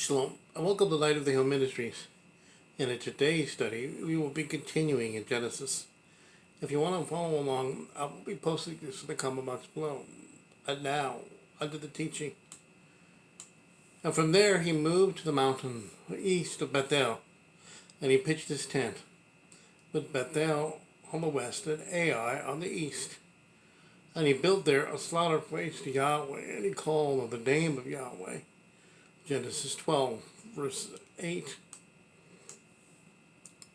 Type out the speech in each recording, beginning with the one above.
Shalom, and welcome to Light of the Hill Ministries. In today's study, we will be continuing in Genesis. If you want to follow along, I will be posting this in the comment box below. And now, under the teaching. And from there he moved to the mountain east of Bethel, and he pitched his tent, with Bethel on the west and Ai on the east. And he built there a slaughter place to Yahweh, and he called on the name of Yahweh. Genesis 12, verse 8.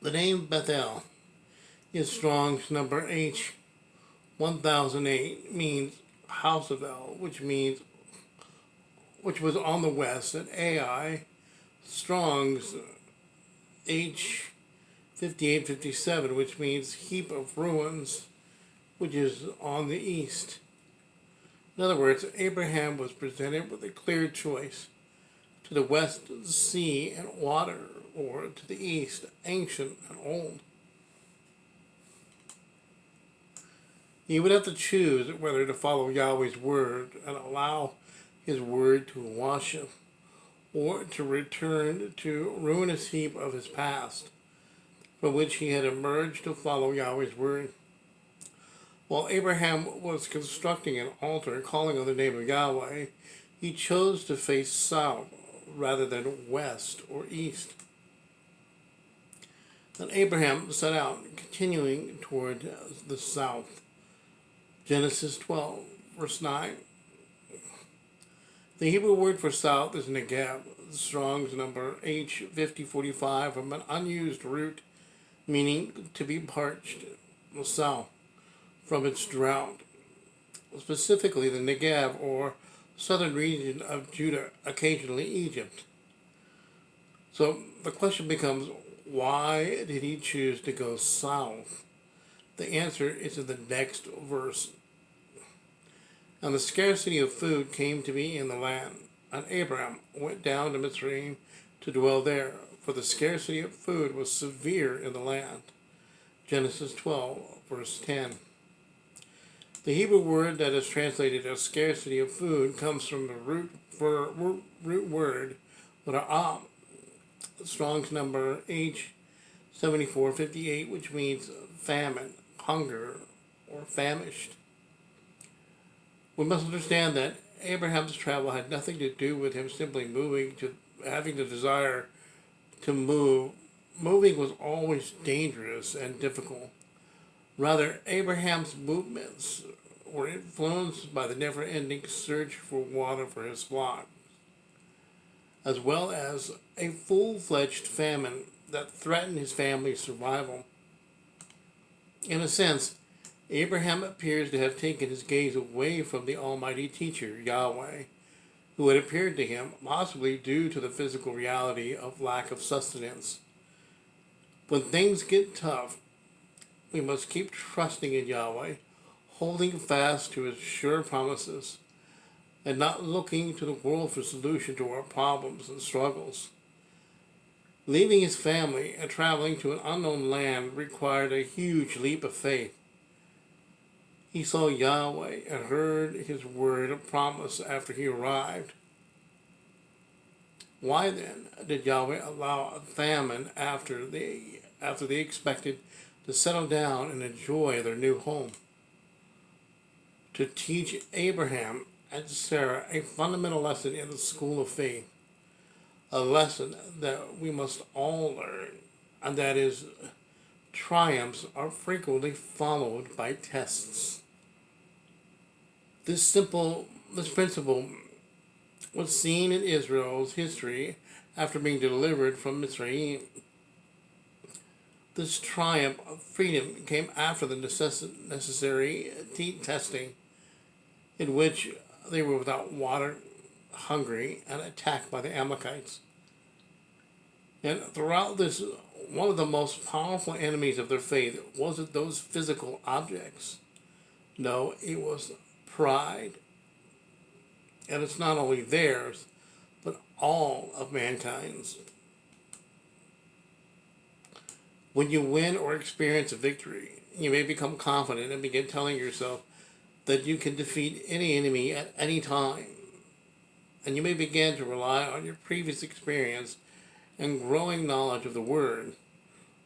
The name Bethel is Strong's number H 1008, means house of El, which was on the west, and Ai, Strong's H 5857, which means heap of ruins, which is on the east. In other words, Abraham was presented with a clear choice: to the west, sea and water, or to the east, ancient and old. He would have to choose whether to follow Yahweh's word and allow his word to wash him, or to return to ruinous heap of his past, from which he had emerged to follow Yahweh's word. While Abraham was constructing an altar and calling on the name of Yahweh, he chose to face south rather than west or east. Then Abraham set out, continuing toward the south. Genesis 12, verse 9. The Hebrew word for south is Negev, Strong's number H5045, from an unused root meaning to be parched, south, from its drought. Specifically, the Negev, or southern region of Judah, occasionally Egypt. So the question becomes, why did he choose to go south? The answer is in the next verse. And the scarcity of food came to be in the land, and Abraham went down to Mitzrayim to dwell there, for the scarcity of food was severe in the land. Genesis 12, verse 10. The Hebrew word that is translated as scarcity of food comes from the root word ra'ah, Strong's number H7458, which means famine, hunger, or famished. We must understand that Abraham's travel had nothing to do with him simply having the desire to move. Moving was always dangerous and difficult. Rather, Abraham's movements were influenced by the never-ending search for water for his flock, as well as a full-fledged famine that threatened his family's survival. In a sense, Abraham appears to have taken his gaze away from the Almighty Teacher, Yahweh, who had appeared to him, possibly due to the physical reality of lack of sustenance. When things get tough, we must keep trusting in Yahweh, holding fast to his sure promises, and not looking to the world for solution to our problems and struggles. Leaving his family and traveling to an unknown land required a huge leap of faith. He saw Yahweh and heard his word of promise after he arrived. Why then did Yahweh allow a famine after they expected to settle down and enjoy their new home? To teach Abraham and Sarah a fundamental lesson in the school of faith, a lesson that we must all learn, and that is, triumphs are frequently followed by tests. This principle was seen in Israel's history after being delivered from Mitzrayim. This triumph of freedom came after the necessary testing, in which they were without water, hungry, and attacked by the Amalekites. And throughout this, one of the most powerful enemies of their faith wasn't those physical objects. No, it was pride. And it's not only theirs, but all of mankind's. When you win or experience a victory, you may become confident and begin telling yourself that you can defeat any enemy at any time. and you may begin to rely on your previous experience and growing knowledge of the Word,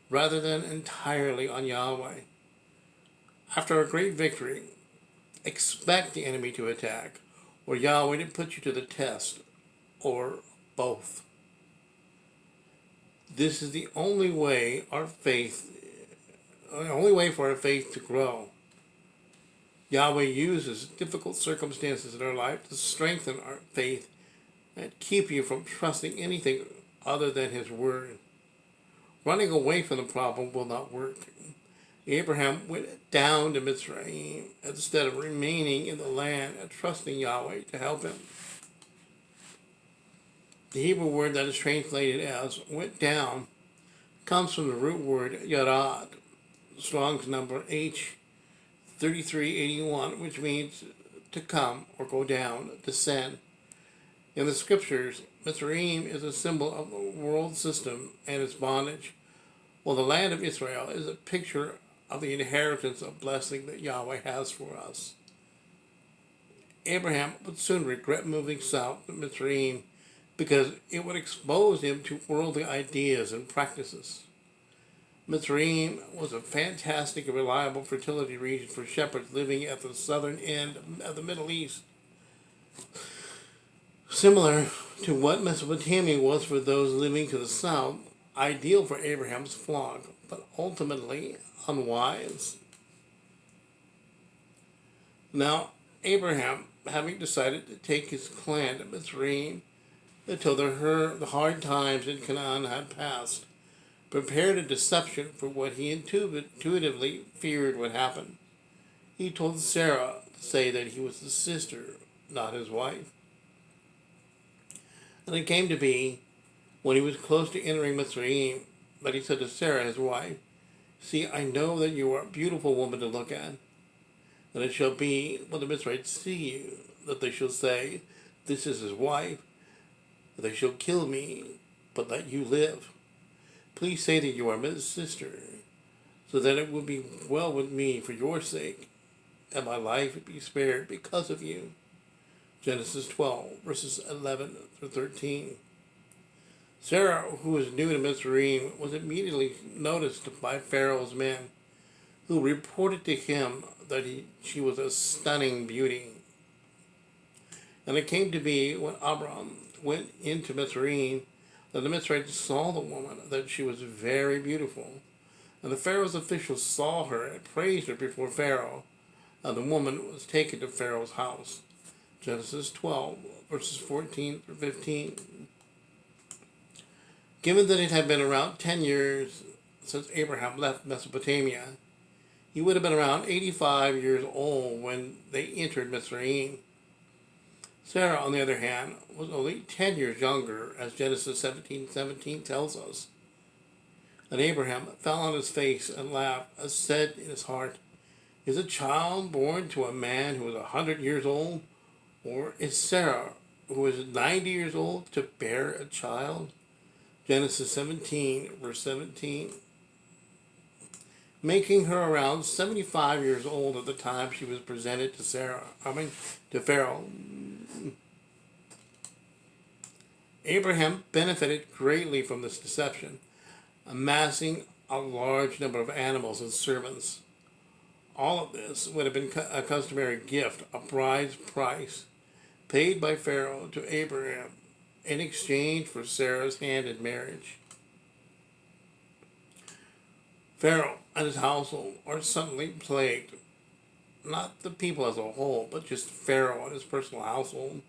rather than entirely on Yahweh. After a great victory, expect the enemy to attack, or Yahweh to put you to the test, or both. This is the only way for our faith to grow. Yahweh uses difficult circumstances in our life to strengthen our faith and keep you from trusting anything other than His Word. Running away from the problem will not work. Abraham went down to Mitzrayim instead of remaining in the land and trusting Yahweh to help him. The Hebrew word that is translated as went down comes from the root word yarad, Strong's number H3381, which means to come or go down, descend. In the scriptures, Mitzrayim is a symbol of the world system and its bondage, while the land of Israel is a picture of the inheritance of blessing that Yahweh has for us. Abraham would soon regret moving south to Mitzrayim because it would expose him to worldly ideas and practices. Mitzrayim was a fantastic and reliable fertility region for shepherds living at the southern end of the Middle East. Similar to what Mesopotamia was for those living to the south, ideal for Abraham's flock, but ultimately unwise. Now, Abraham, having decided to take his clan to Mitzrayim until the hard times in Canaan had passed, prepared a deception for what he intuitively feared would happen. He told Sarah to say that he was his sister, not his wife. And it came to be, when he was close to entering Mitzrayim, that he said to Sarah, his wife, "See, I know that you are a beautiful woman to look at. And it shall be, when the Mitzrayites see you, that they shall say, 'This is his wife.' And they shall kill me, but let you live. Please say that you are my sister, so that it will be well with me for your sake, and my life be spared because of you." Genesis 12, verses 11 through 13. Sarah, who was new to Mitzrayim, was immediately noticed by Pharaoh's men, who reported to him that she was a stunning beauty. And it came to be, when Abram went into Mitzrayim, that the Mitzrayites saw the woman, that she was very beautiful. And the Pharaoh's officials saw her and praised her before Pharaoh, and the woman was taken to Pharaoh's house. Genesis 12, verses 14 through 15. Given that it had been around 10 years since Abraham left Mesopotamia, he would have been around 85 years old when they entered Mitzrayim. Sarah, on the other hand, was only 10 years younger, as Genesis 17:17 tells us. And Abraham fell on his face and laughed, and said in his heart, "Is a child born to a man who is 100 years old? Or is Sarah, who is 90 years old, to bear a child?" Genesis 17, verse 17. Making her around 75 years old at the time she was presented to Pharaoh. Abraham benefited greatly from this deception, amassing a large number of animals and servants. All of this would have been a customary gift, a bride's price, paid by Pharaoh to Abraham in exchange for Sarah's hand in marriage. Pharaoh and his household are suddenly plagued. Not the people as a whole, but just Pharaoh and his personal household.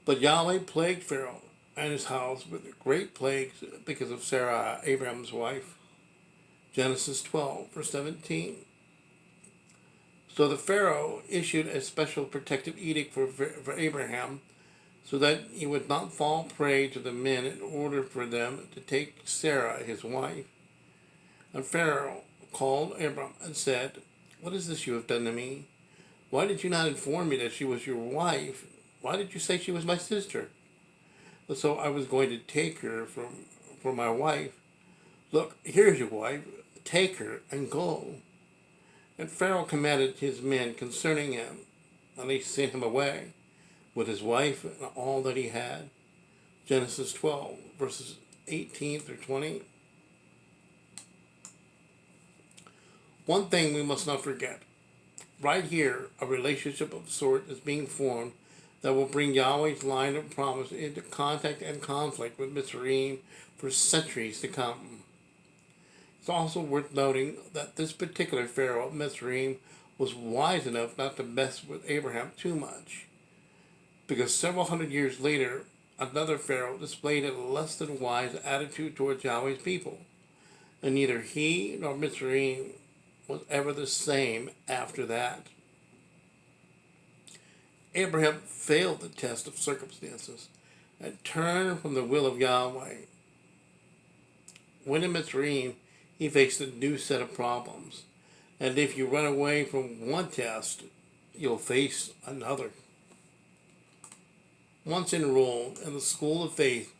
But Yahweh plagued Pharaoh and his house with great plagues because of Sarah, Abraham's wife. Genesis 12, verse 17. So the Pharaoh issued a special protective edict for Abraham, so that he would not fall prey to the men in order for them to take Sarah, his wife. And Pharaoh called Abram and said, "What is this you have done to me? Why did you not inform me that she was your wife? Why did you say she was my sister? So I was going to take her for my wife. Look, here's your wife. Take her and go." And Pharaoh commanded his men concerning him, and they sent him away. with his wife and all that he had. Genesis 12, verses 18 through 20. One thing we must not forget. Right here, a relationship of the sort is being formed that will bring Yahweh's line of promise into contact and conflict with Mitzrayim for centuries to come. It's also worth noting that this particular Pharaoh of Mitzrayim was wise enough not to mess with Abraham too much, because several hundred years later, another Pharaoh displayed a less than wise attitude towards Yahweh's people, and neither he nor Mitzrayim was ever the same after that. Abraham failed the test of circumstances and turned from the will of Yahweh. When in Mitzrayim, he faced a new set of problems, and if you run away from one test, you'll face another. Once enrolled in the school of faith,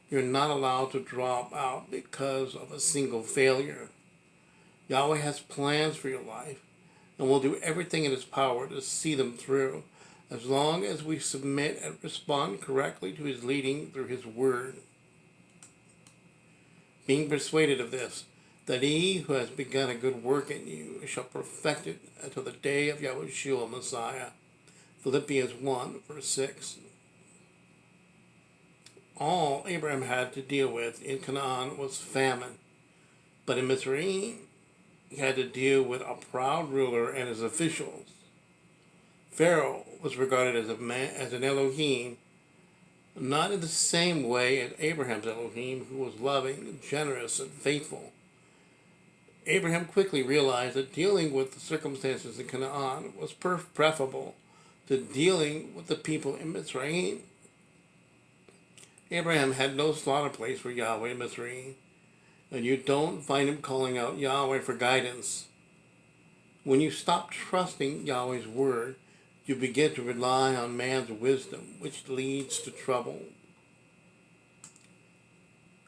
you're not allowed to drop out because of a single failure. Yahweh has plans for your life and will do everything in his power to see them through, as long as we submit and respond correctly to his leading through his word. Being persuaded of this, that he who has begun a good work in you shall perfect it until the day of Yahushua Messiah. Philippians 1, verse 6. All Abraham had to deal with in Canaan was famine, but in Mitzrayim, he had to deal with a proud ruler and his officials. Pharaoh was regarded as an Elohim, not in the same way as Abraham's Elohim, who was loving, generous, and faithful. Abraham quickly realized that dealing with the circumstances in Canaan was preferable to dealing with the people in Mitzrayim. Abraham had no slaughter place for Yahweh in Mitzrayim, and you don't find him calling out Yahweh for guidance. When you stop trusting Yahweh's word, you begin to rely on man's wisdom, which leads to trouble.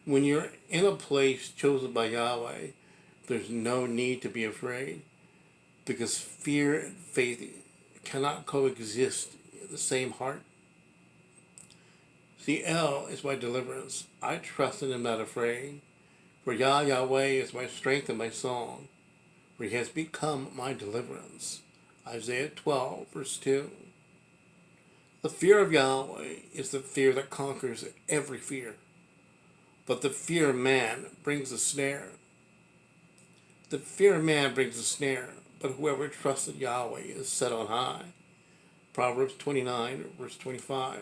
When you're in a place chosen by Yahweh, there's no need to be afraid, because fear and faith cannot coexist in the same heart. See, El is my deliverance. I trust and am not afraid. For Yahweh is my strength and my song, for he has become my deliverance. Isaiah 12, verse 2. The fear of Yahweh is the fear that conquers every fear, but the fear of man brings a snare. The fear of man brings a snare, but whoever trusts in Yahweh is set on high. Proverbs 29, verse 25.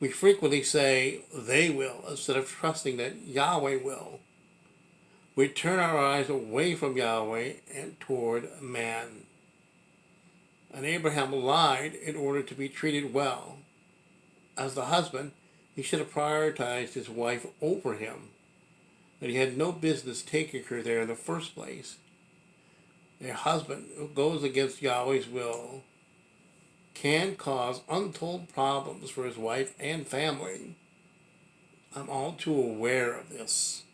We frequently say, they will, instead of trusting that Yahweh will. We turn our eyes away from Yahweh and toward man. And Abraham lied in order to be treated well. As the husband, he should have prioritized his wife over him, that he had no business taking her there in the first place. A husband who goes against Yahweh's will can cause untold problems for his wife and family. I'm all too aware of this.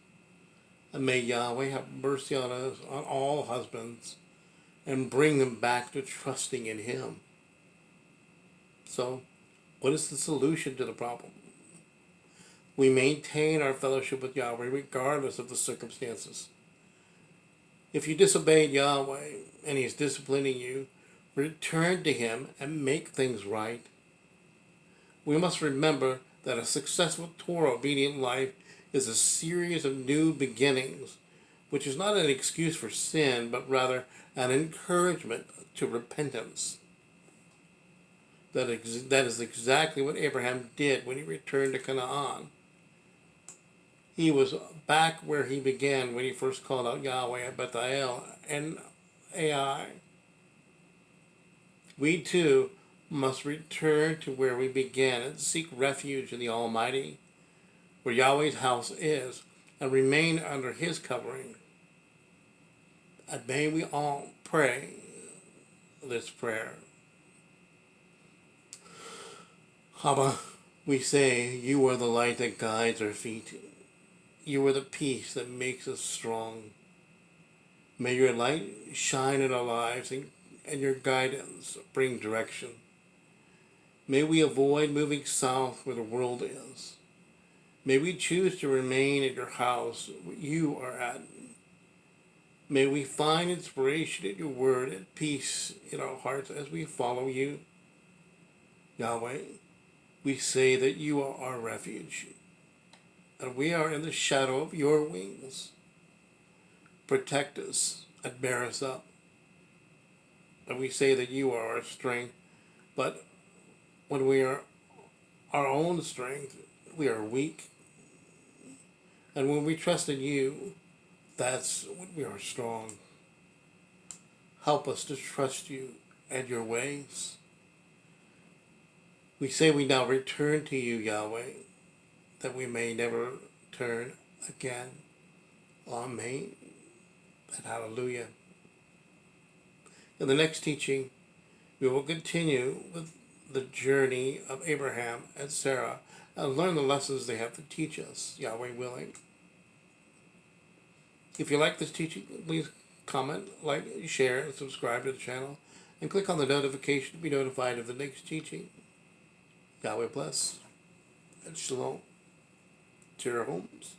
And may Yahweh have mercy on us, on all husbands, and bring them back to trusting in him. So, what is the solution to the problem? We maintain our fellowship with Yahweh regardless of the circumstances. If you disobeyed Yahweh and he is disciplining you, return to him and make things right. We must remember that a successful Torah-obedient life is a series of new beginnings, which is not an excuse for sin, but rather an encouragement to repentance. That is exactly what Abraham did when he returned to Canaan. He was back where he began when he first called out Yahweh at Bethel and Ai. We too must return to where we began and seek refuge in the Almighty, where Yahweh's house is, and remain under his covering. And may we all pray this prayer. Abba, we say, you are the light that guides our feet. You are the peace that makes us strong. May your light shine in our lives and your guidance bring direction. May we avoid moving south where the world is. May we choose to remain at your house where you are at. May we find inspiration in your word and peace in our hearts as we follow you. Yahweh, we say that you are our refuge, and we are in the shadow of your wings. Protect us and bear us up. And we say that you are our strength, but when we are our own strength, we are weak. And when we trust in you, that's when we are strong. Help us to trust you and your ways. We say we now return to you, Yahweh, that we may never turn again. Amen and hallelujah. In the next teaching, we will continue with the journey of Abraham and Sarah and learn the lessons they have to teach us, Yahweh willing. If you like this teaching, please comment, like, share, and subscribe to the channel, and click on the notification to be notified of the next teaching. Yahweh bless, and shalom to your homes.